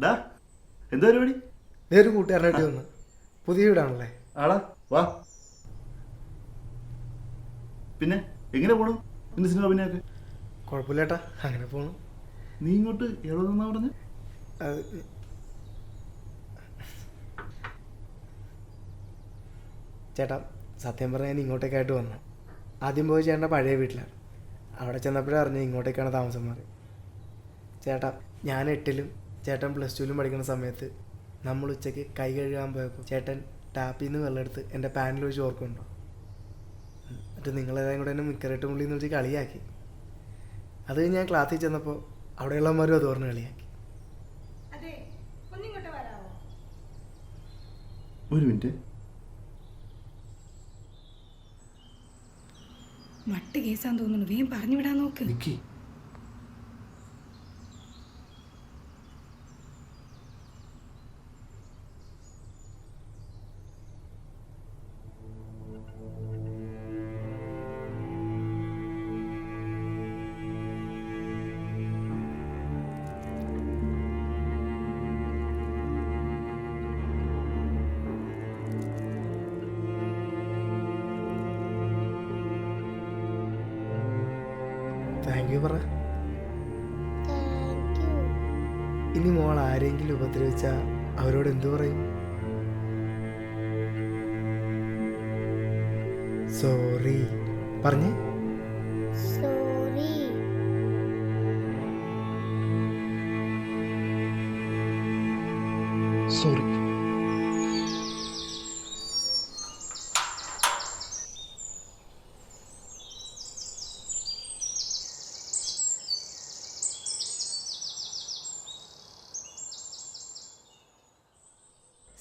ഡാ എന്താ പരിപാടി? വേറൊരു കൂട്ടുകാരനായിട്ട് വന്ന് പുതിയ വീടാണല്ലേ. ആടാ വാ. പിന്നെ എങ്ങനെ പോണു നിന്റെ സിനിമ അഭിനയൊക്കെ? കുഴപ്പമില്ലേട്ടാ, അങ്ങനെ പോണു. നീ ഇങ്ങോട്ട് എവിടെ നിന്നാ പറഞ്ഞു? അത് ചേട്ടാ, സത്യം പറഞ്ഞാൽ ഞാൻ ഇങ്ങോട്ടേക്കായിട്ട് വന്നു. ആദ്യം പോയി ചേട്ടൻ്റെ പഴയ വീട്ടിലാണ്. അവിടെ ചെന്നപ്പോഴേ അറിഞ്ഞു ഇങ്ങോട്ടേക്കാണ് താമസം മാറി. ചേട്ടാ, ഞാൻ 8ലും ചേട്ടൻ +2ലും പഠിക്കുന്ന സമയത്ത് നമ്മൾ ഉച്ചയ്ക്ക് കൈ കഴുകാൻ പോയപ്പോൾ ചേട്ടൻ ടാപ്പിൽ നിന്ന് വെള്ളമെടുത്ത് എൻ്റെ പാനിൽ ഒഴിച്ച് ഓർക്കുന്നുണ്ടോ? എന്നിട്ട് നിങ്ങളേതായും കൂടെ എന്നെ മിക്കറേട്ട് മുള്ളിൽ നിന്ന് വെച്ച് കളിയാക്കി. അത് കഴിഞ്ഞ് ഞാൻ ക്ലാസ്സിൽ ചെന്നപ്പോൾ അവിടെയുള്ളവന്മാരും അത് പറഞ്ഞ് കളിയാക്കി. ഒരു മിനിറ്റ്. മട്ട് കേസാന്ന് തോന്നുന്നു, വേഗം പറഞ്ഞു വിടാൻ നോക്ക്. നിക്കി. താങ്ക് യു പറ. ഇനി മോൾ ആരെങ്കിലും ഉപദ്രവിച്ചാൽ അവരോട് എന്തു പറയും? സോറി പറഞ്ഞേ. സോറി.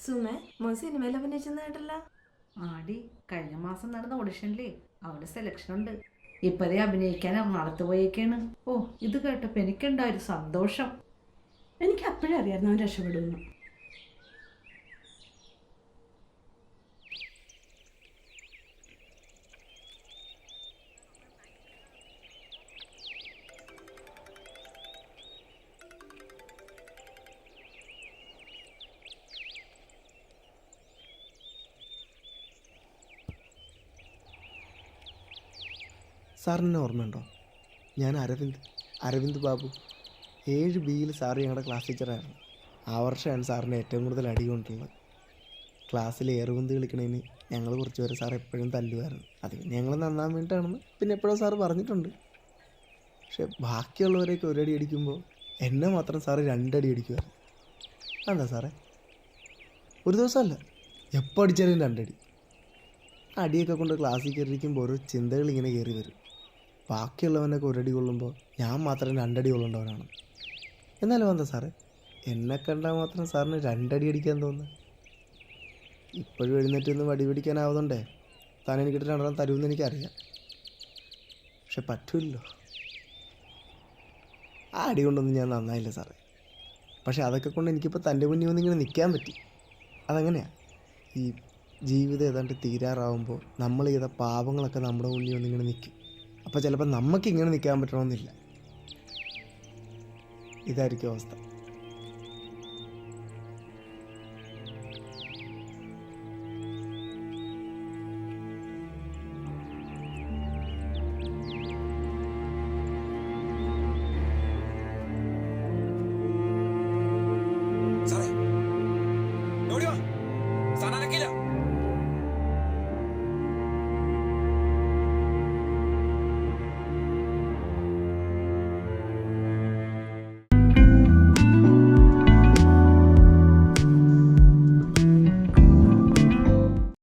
സുമേ, മോൻ സിനിമയിൽ അഭിനയിച്ചെന്ന് ആടി, കഴിഞ്ഞ മാസം നടന്ന ഓഡിഷനിലേ അവന് സെലക്ഷൻ ഉണ്ട്. ഇപ്പതേ അഭിനയിക്കാൻ എറണാകുളത്ത് പോയേക്കാണ്. ഓ, ഇത് കേട്ടപ്പോൾ എനിക്കുണ്ടായൊരു സന്തോഷം. എനിക്ക് അപ്പോഴേ അറിയായിരുന്നു അവൻ രക്ഷപ്പെടുന്നു. സാറിന് ഓർമ്മയുണ്ടോ? ഞാൻ അരവിന്ദ് ബാബു. 7Bയിൽ സാറ് ഞങ്ങളുടെ ക്ലാസ് ടീച്ചറായിരുന്നു. ആ വർഷമാണ് സാറിന് ഏറ്റവും കൂടുതൽ അടി കൊണ്ടുള്ളത്. ക്ലാസ്സിൽ ഏറുകുന്ത് കളിക്കണതിന് ഞങ്ങൾ കുറച്ച് പേര് സാർ എപ്പോഴും തല്ലുമായിരുന്നു. അത് പിന്നെ ഞങ്ങൾ നന്നാൻ വേണ്ടിയിട്ടാണെന്ന് പിന്നെ എപ്പോഴും സാറ് പറഞ്ഞിട്ടുണ്ട്. പക്ഷെ ബാക്കിയുള്ളവരെയൊക്കെ ഒരടി അടിക്കുമ്പോൾ എന്നെ മാത്രം സാറ് 2 അടി അടിക്കുമായിരുന്നു. എന്താ സാറേ? ഒരു ദിവസമല്ല, എപ്പോൾ അടിച്ചാലും 2 അടി. അടിയൊക്കെ കൊണ്ട് ക്ലാസ്സിൽ കയറിയിരിക്കുമ്പോൾ ഓരോ ചിന്തകൾ ഇങ്ങനെ കയറി വരും. ബാക്കിയുള്ളവനൊക്കെ ഒരടി കൊള്ളുമ്പോൾ ഞാൻ മാത്രം 2 അടി കൊള്ളേണ്ടവനാണ്. എന്നാലും എന്താ സാറേ, എന്നെ കണ്ടാൽ മാത്രം സാറിന് 2 അടി അടിക്കാൻ തോന്നുന്നു? ഇപ്പോഴും എഴുന്നേറ്റൊന്ന് വടി പിടിക്കാനാവുന്നുണ്ടേ താൻ എനിക്കിട്ട് 2 തരുമെന്ന് എനിക്കറിയാം. പക്ഷെ പറ്റൂല്ലോ. ആ അടി കൊണ്ടൊന്നും ഞാൻ നന്നായില്ല സാറേ. പക്ഷെ അതൊക്കെ കൊണ്ട് എനിക്കിപ്പോൾ തൻ്റെ മുന്നിൽ വന്ന് ഇങ്ങനെ നിൽക്കാൻ പറ്റി. അതങ്ങനെയാണ്. ഈ ജീവിതം ഏതാണ്ട് തീരാറാവുമ്പോൾ നമ്മൾ ചെയ്ത പാപങ്ങളൊക്കെ നമ്മുടെ മുന്നിൽ വന്നിങ്ങനെ നിൽക്കും. അപ്പോൾ ചിലപ്പോൾ നമുക്കിങ്ങനെ നിൽക്കാൻ പറ്റണമെന്നില്ല. ഇതായിരിക്കും അവസ്ഥ.